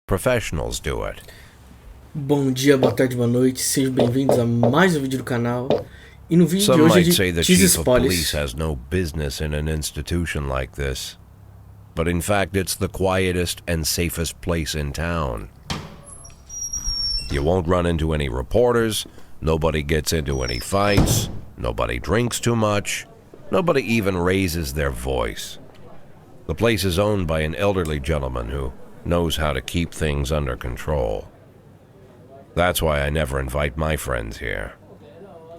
Professionals do it. Bom dia, boa tarde, boa noite, sejam bem-vindos a mais um vídeo do canal. E no vídeo Some de hoje might say the chief of police spoilers. has no business in an institution like this. But in fact, it's the quietest and safest place in town. You won't run into any reporters, nobody gets into any fights, nobody drinks too much, nobody even raises their voice. The place is owned by an elderly gentleman who knows how to keep things under control. That's why I never invite my friends here.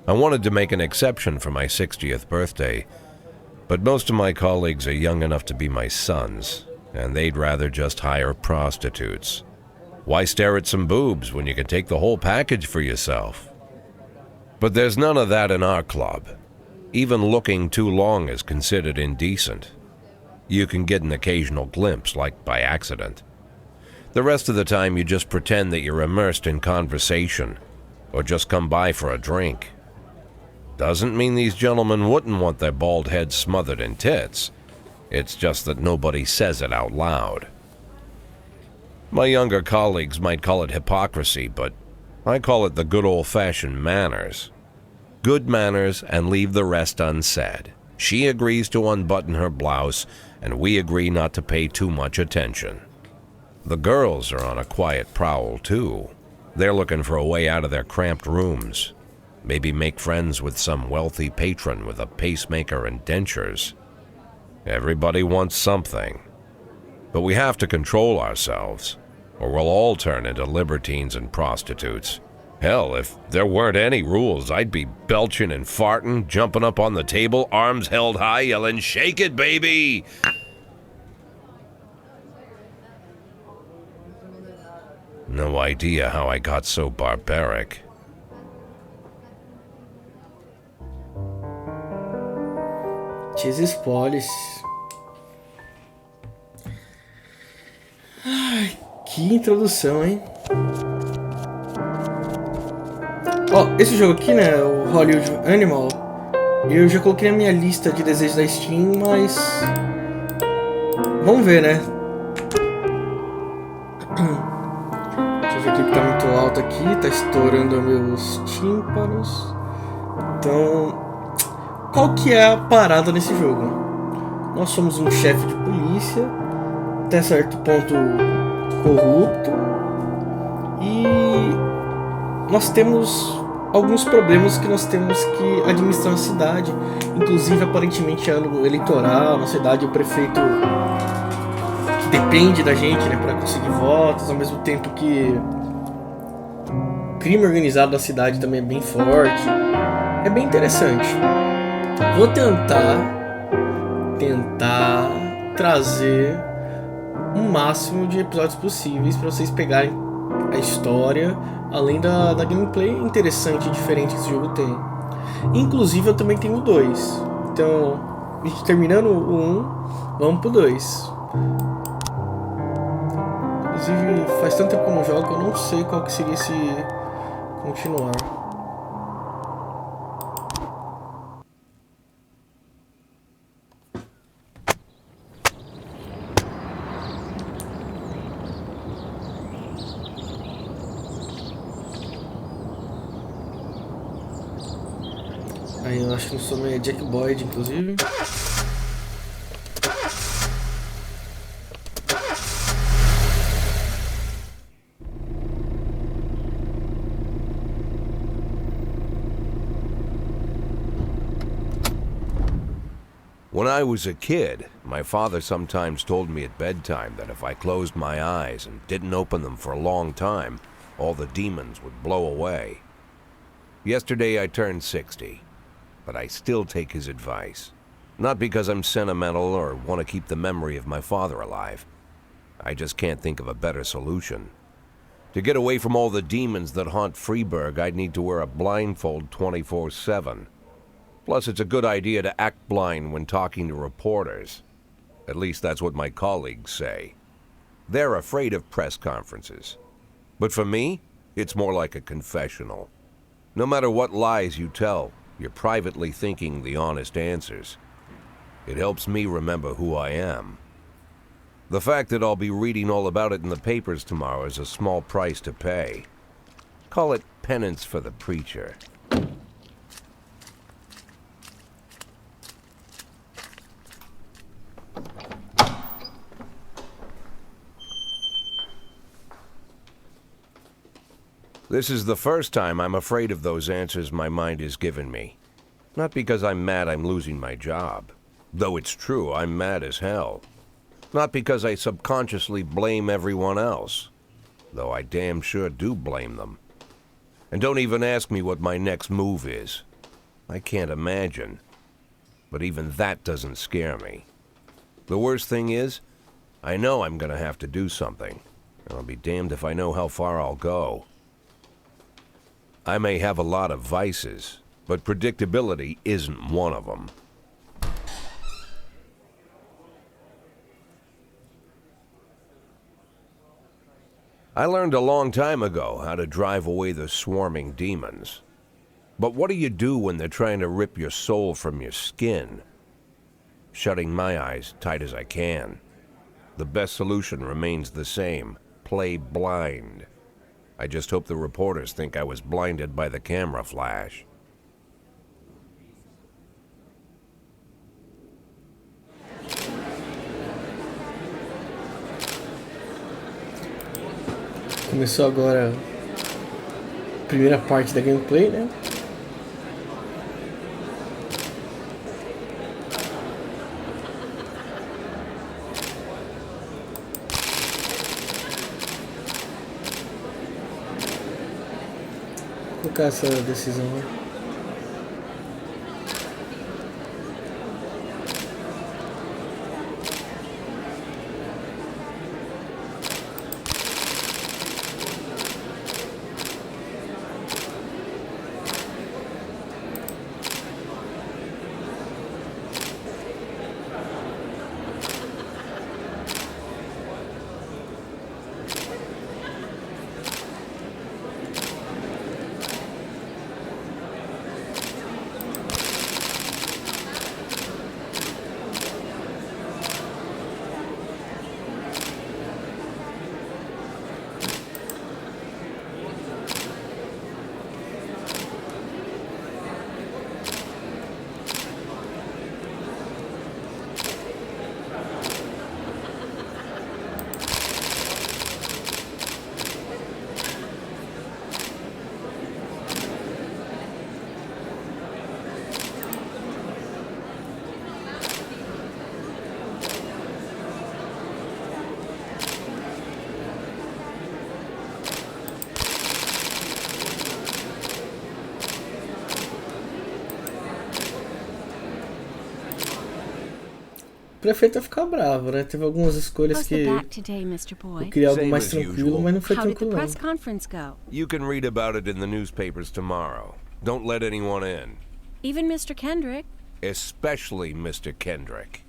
I wanted to make an exception for my 60th birthday, but most of my colleagues are young enough to be my sons, and they'd rather just hire prostitutes. Why stare at some boobs when you can take the whole package for yourself? But there's none of that in our club. Even looking too long is considered indecent. You can get an occasional glimpse, like by accident. The rest of the time you just pretend that you're immersed in conversation, or just come by for a drink. Doesn't mean these gentlemen wouldn't want their bald heads smothered in tits. It's just that nobody says it out loud. My younger colleagues might call it hypocrisy, but I call it the good old-fashioned manners. Good manners and leave the rest unsaid. She agrees to unbutton her blouse, and we agree not to pay too much attention. The girls are on a quiet prowl, too. They're looking for a way out of their cramped rooms. Maybe make friends with some wealthy patron with a pacemaker and dentures. Everybody wants something. But we have to control ourselves, or we'll all turn into libertines and prostitutes. Hell, if there weren't any rules, I'd be belching and farting, jumping up on the table, arms held high, yelling, "Shake it, baby!" No idea how I got so barbaric. Cheese spoilers. Ai, que introdução, hein? Ó, esse jogo aqui, né, o Hollywood Animal, eu já coloquei na minha lista de desejos da Steam, mas vamos ver, né? Deixa eu ver aqui que tá muito alto aqui, tá estourando meus tímpanos. Então, qual que é a parada nesse jogo? Nós somos um chefe de polícia, até certo ponto corrupto, e nós temos alguns problemas que nós temos que administrar na cidade. Inclusive, aparentemente, é ano eleitoral na cidade, o prefeito depende da gente, né, para conseguir votos, ao mesmo tempo que o crime organizado da cidade também é bem forte. É bem interessante. Vou tentar trazer o máximo de episódios possíveis para vocês pegarem a história, além da gameplay interessante e diferente que esse jogo tem. Inclusive eu também tenho o 2. Então, a gente terminando o 1, vamos pro 2. Inclusive faz tanto tempo que eu não jogo que eu não sei qual que seria esse continuar. Aí eu acho que o nome é Jack Boyd, inclusive. When I was a kid, my father sometimes told me at bedtime that if I closed my eyes and didn't open them for a long time, all the demons would blow away. Yesterday I turned 60, but I still take his advice. Not because I'm sentimental or want to keep the memory of my father alive. I just can't think of a better solution. To get away from all the demons that haunt Freeburg, I'd need to wear a blindfold 24/7. Plus, it's a good idea to act blind when talking to reporters. At least that's what my colleagues say. They're afraid of press conferences. But for me, it's more like a confessional. No matter what lies you tell, you're privately thinking the honest answers. It helps me remember who I am. The fact that I'll be reading all about it in the papers tomorrow is a small price to pay. Call it penance for the preacher. This is the first time I'm afraid of those answers my mind has given me. Not because I'm mad I'm losing my job. Though it's true, I'm mad as hell. Not because I subconsciously blame everyone else. Though I damn sure do blame them. And don't even ask me what my next move is. I can't imagine. But even that doesn't scare me. The worst thing is, I know I'm gonna have to do something. And I'll be damned if I know how far I'll go. I may have a lot of vices, but predictability isn't one of them. I learned a long time ago how to drive away the swarming demons. But what do you do when they're trying to rip your soul from your skin? Shutting my eyes tight as I can. The best solution remains the same: play blind. I just hope the reporters think I was blinded by the camera flash. Começou agora a primeira parte da gameplay, né? Vou colocar essa decisão. O prefeito vai ficar bravo, né? Teve algumas escolhas que eu queria algo mais tranquilo, mas não foi tranquilo não. You can read about it in the newspapers tomorrow. Don't let anyone in. Even Mr. Kendrick? Especially Mr. Kendrick.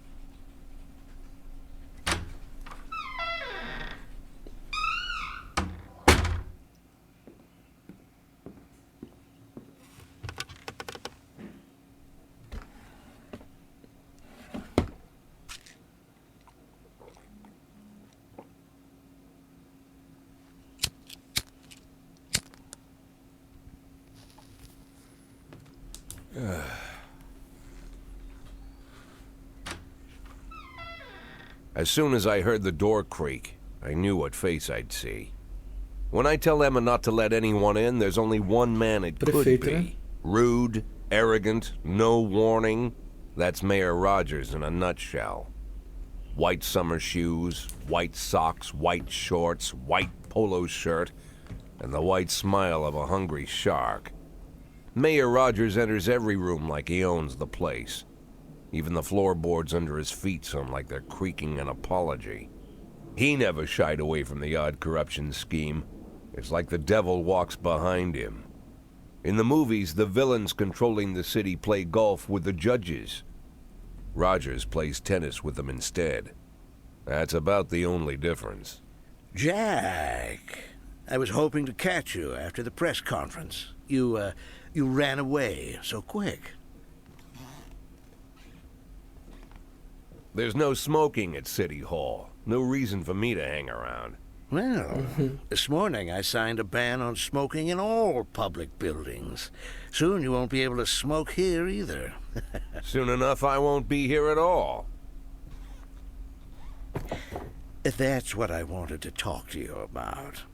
As soon as I heard the door creak, I knew what face I'd see. When I tell Emma not to let anyone in, there's only one man it could be. Rude, arrogant, no warning. That's Mayor Rogers in a nutshell. White summer shoes, white socks, white shorts, white polo shirt, and the white smile of a hungry shark. Mayor Rogers enters every room like he owns the place. Even the floorboards under his feet sound like they're creaking an apology. He never shied away from the odd corruption scheme. It's like the devil walks behind him. In the movies, the villains controlling the city play golf with the judges. Rogers plays tennis with them instead. That's about the only difference. Jack, I was hoping to catch you after the press conference. You ran away so quick. There's no smoking at City Hall. No reason for me to hang around. Well, this morning I signed a ban on smoking in all public buildings. Soon you won't be able to smoke here either. Soon enough, I won't be here at all. That's what I wanted to talk to you about.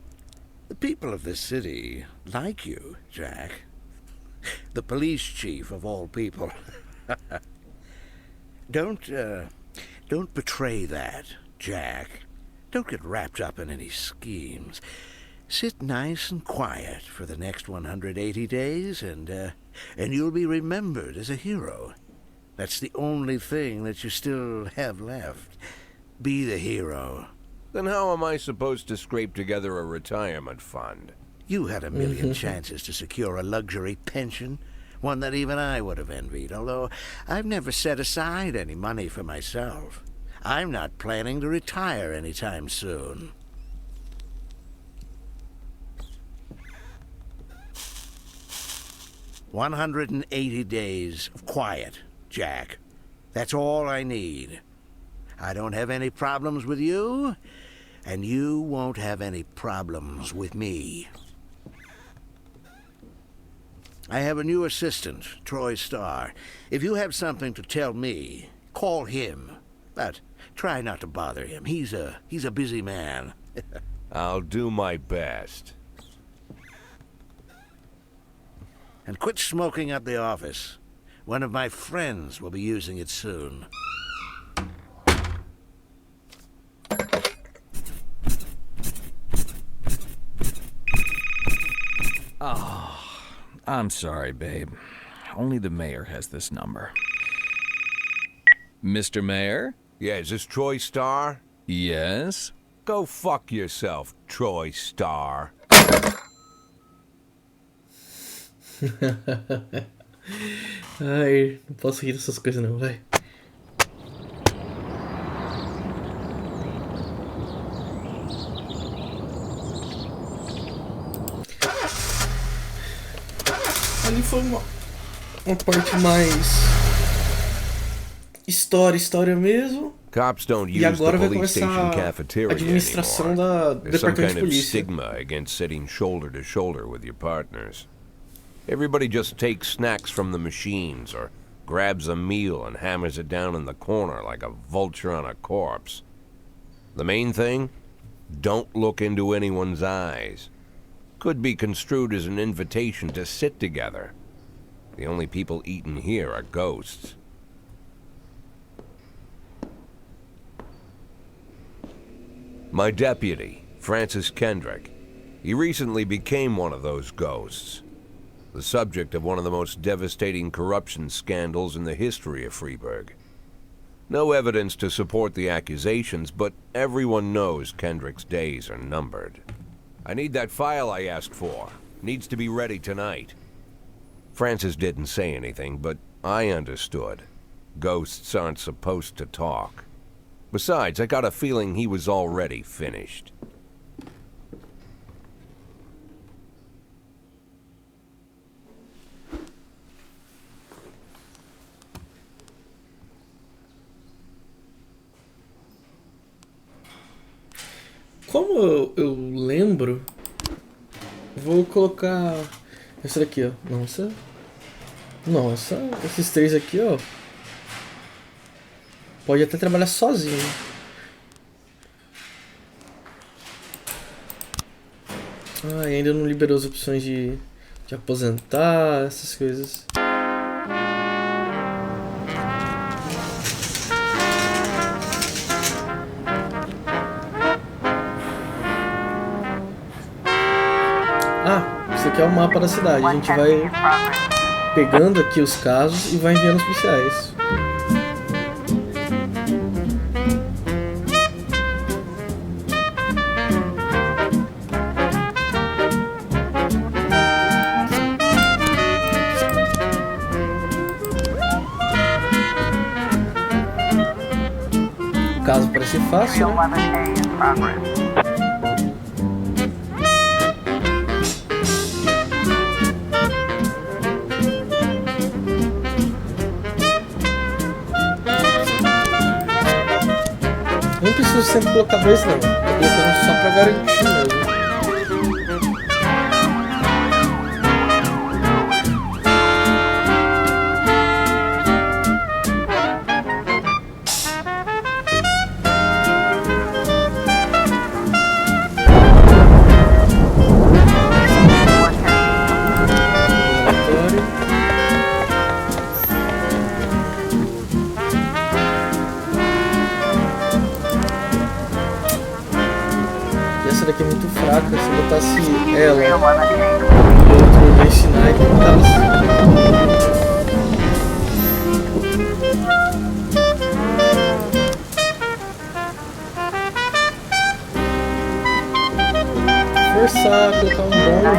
The people of this city like you, Jack. The police chief of all people. Don't betray that, Jack. Don't get wrapped up in any schemes. Sit nice and quiet for the next 180 days, and you'll be remembered as a hero. That's the only thing that you still have left. Be the hero. Then how am I supposed to scrape together a retirement fund? You had a million chances to secure a luxury pension, one that even I would have envied, although I've never set aside any money for myself. I'm not planning to retire anytime soon. "180 days of quiet, Jack. That's all I need. I don't have any problems with you, and you won't have any problems with me. I have a new assistant, Troy Starr. If you have something to tell me, call him. But try not to bother him. He's a busy man." I'll do my best. "And quit smoking at the office. One of my friends will be using it soon." I'm sorry, babe. Only the mayor has this number. Mr. Mayor? Yeah, is this Troy Starr? Yes? Go fuck yourself, Troy Starr. Ai, não posso rir dessas coisas não, vai. Ali foi uma parte mais história mesmo. Cops don't E use the agora vai police station começar a cafeteria administração anymore. do There's some departamento kind de of polícia. stigma against sitting shoulder to shoulder with your partners. Everybody just takes snacks from the machines or grabs a meal and hammers it down in the corner like a vulture on a corpse. The main thing? Don't look into anyone's eyes. Could be construed as an invitation to sit together. The only people eaten here are ghosts. My deputy, Francis Kendrick, he recently became one of those ghosts. The subject of one of the most devastating corruption scandals in the history of Freeburg. No evidence to support the accusations, but everyone knows Kendrick's days are numbered. I need that file I asked for. Needs to be ready tonight. Francis didn't say anything, but I understood. Ghosts aren't supposed to talk. Besides, I got a feeling he was already finished. Como eu lembro, vou colocar essa daqui, ó. Não, essa. Não, esses três aqui, ó. Pode até trabalhar sozinho. Ah, e ainda não liberou as opções de aposentar, essas coisas. Esse aqui é o mapa da cidade. A gente vai pegando aqui os casos e vai enviando os policiais. O caso parece fácil, né? sempre colocar 2 não. Tô colocando só pra garantir mesmo. Essa daqui é muito fraca, se eu botasse ela e outro nesse naipe, eu tava assim. Forçar, colocar um bom, né?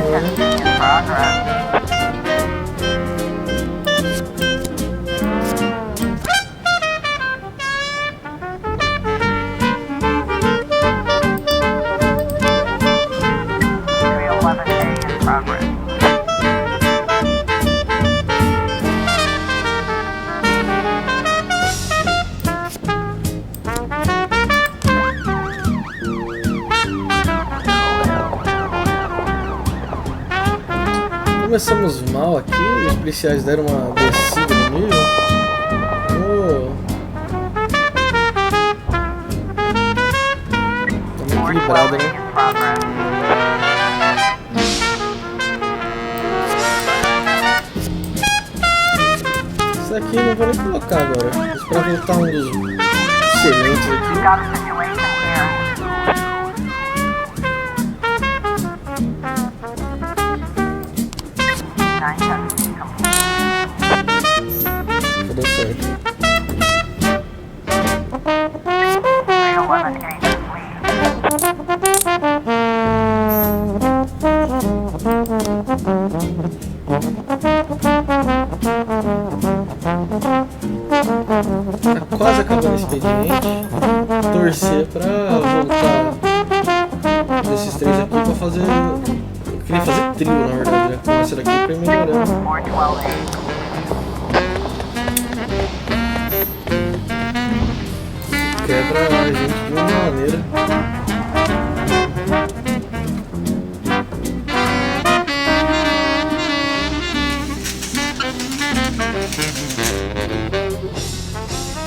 Começamos mal aqui, os policiais deram uma descida no nível. Tá muito equilibrado, né? Isso aqui eu não vou nem colocar agora. Vou esperar voltar um dos excelentes aqui. Deu certo. Tá quase acabando o expediente. Torcer pra voltar desses 3 aqui pra fazer. Eu queria fazer trio, na verdade, né? Com essa daqui pra ir melhorando. Quebra a gente de uma maneira.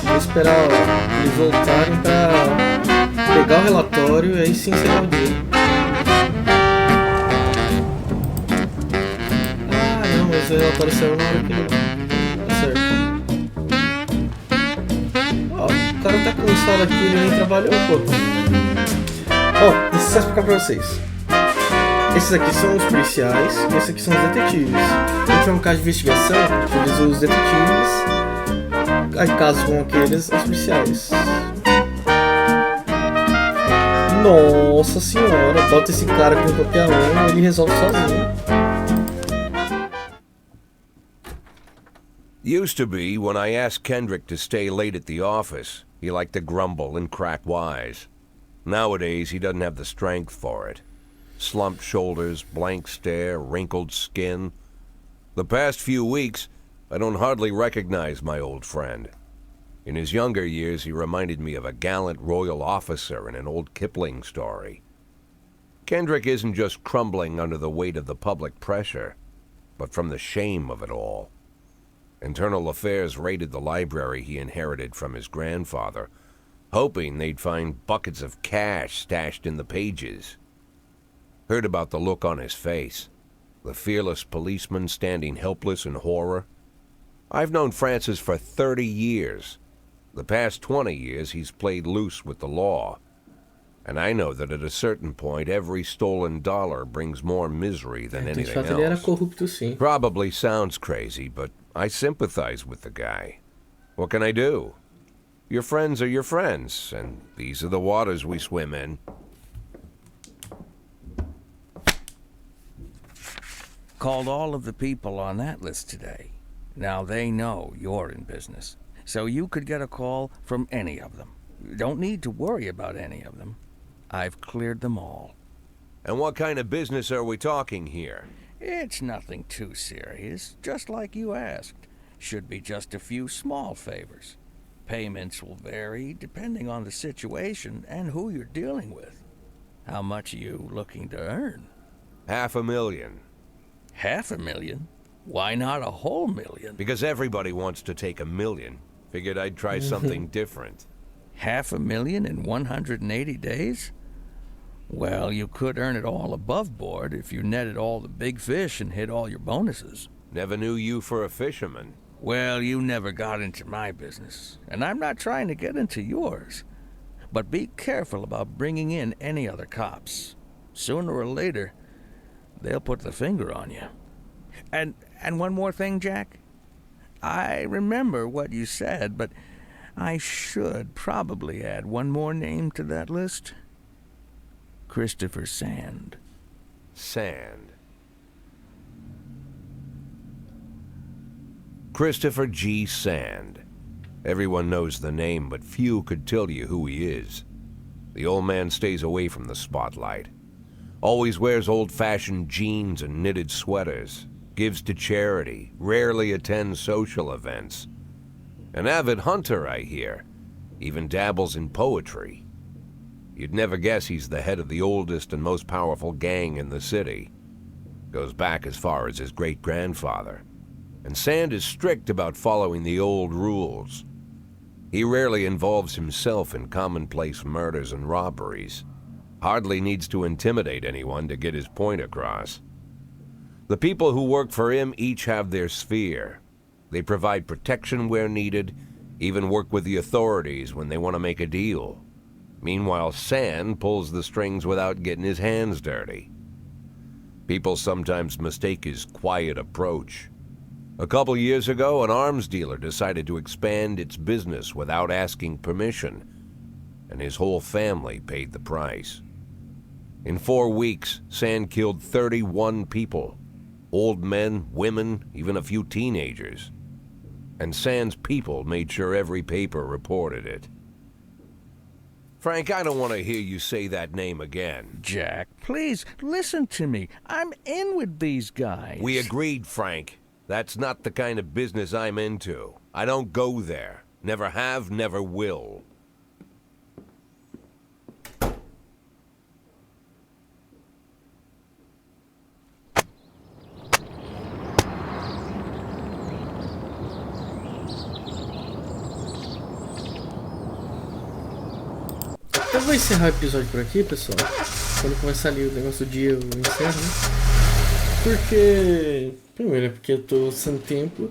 Vou esperar eles voltarem pra pegar o relatório e aí sim encerrar o dia. Ah não, mas o relatório saiu na hora que ele... Tá certo. O cara tá cansado aqui, ele nem trabalhou, pô. Ó, deixa eu explicar pra vocês. Esses aqui são os policiais e esses aqui são os detetives. A gente é um caso de investigação, utiliza os detetives. Aí casos como aqueles, os policiais. Nossa senhora, bota esse cara com qualquer um e ele resolve sozinho. Used to be, when I asked Kendrick to stay late at the office, he liked to grumble and crack wise. Nowadays, he doesn't have the strength for it. Slumped shoulders, blank stare, wrinkled skin. The past few weeks, I don't hardly recognize my old friend. In his younger years, he reminded me of a gallant royal officer in an old Kipling story. Kendrick isn't just crumbling under the weight of the public pressure, but from the shame of it all. Internal Affairs raided the library he inherited from his grandfather, hoping they'd find buckets of cash stashed in the pages. Heard about the look on his face, the fearless policeman standing helpless in horror. I've known Francis for 30 years. The past 20 years he's played loose with the law. And I know that at a certain point every stolen dollar brings more misery than anything Ele era else. corrupto, sim. Probably sounds crazy, but I sympathize with the guy. What can I do? Your friends are your friends, and these are the waters we swim in. Called all of the people on that list today. Now they know you're in business, so you could get a call from any of them. You don't need to worry about any of them. I've cleared them all. And what kind of business are we talking here? It's nothing too serious, just like you asked. Should be just a few small favors. payments will vary depending on the situation and who you're dealing with. How much are you looking to earn? $500,000. $500,000? Why not a whole million? Because everybody wants to take $1 million. Figured I'd try something different. $500,000 in 180 days? Well, you could earn it all above board if you netted all the big fish and hit all your bonuses. Never knew you for a fisherman. Well, you never got into my business, and I'm not trying to get into yours. But be careful about bringing in any other cops. Sooner or later, they'll put the finger on you. And one more thing, Jack. I remember what you said, but I should probably add one more name to that list. Christopher Sand. Sand. Christopher G. Sand. Everyone knows the name, but few could tell you who he is. The old man stays away from the spotlight. Always wears old-fashioned jeans and knitted sweaters. Gives to charity. Rarely attends social events. An avid hunter, I hear. Even dabbles in poetry. You'd never guess he's the head of the oldest and most powerful gang in the city. Goes back as far as his great-grandfather. And Sand is strict about following the old rules. He rarely involves himself in commonplace murders and robberies. Hardly needs to intimidate anyone to get his point across. The people who work for him each have their sphere. They provide protection where needed, even work with the authorities when they want to make a deal. Meanwhile, Sand pulls the strings without getting his hands dirty. People sometimes mistake his quiet approach. A couple years ago, an arms dealer decided to expand its business without asking permission, and his whole family paid the price. In 4 weeks, Sand killed 31 people. Old men, women, even a few teenagers. And Sand's people made sure every paper reported it. Frank, I don't want to hear you say that name again. Jack, please, listen to me. I'm in with these guys. We agreed, Frank. That's not the kind of business I'm into. I don't go there. Never have, never will. Eu vou encerrar o episódio por aqui, pessoal. Quando começar ali o negócio do dia, eu encerro, né? Porque... Primeiro é porque eu tô sem tempo.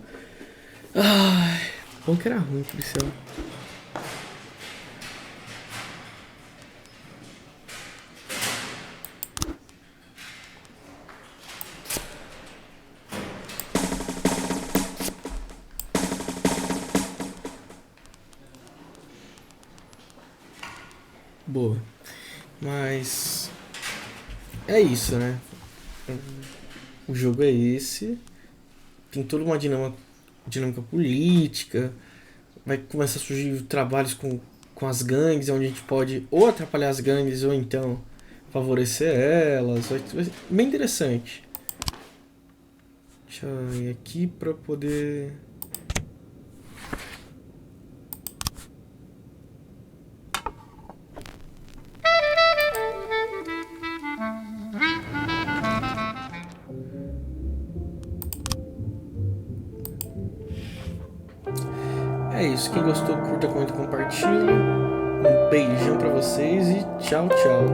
Ai... Bom que era ruim, policial. Boa. Mas é isso, né? O jogo é esse. Tem toda uma dinâmica política. Vai começar a surgir trabalhos com as gangues, onde a gente pode ou atrapalhar as gangues ou então favorecer elas. Vai ser bem interessante. Deixa eu ir aqui para poder... É isso, quem gostou, curta, comenta, compartilha. Um beijão pra vocês e tchau, tchau.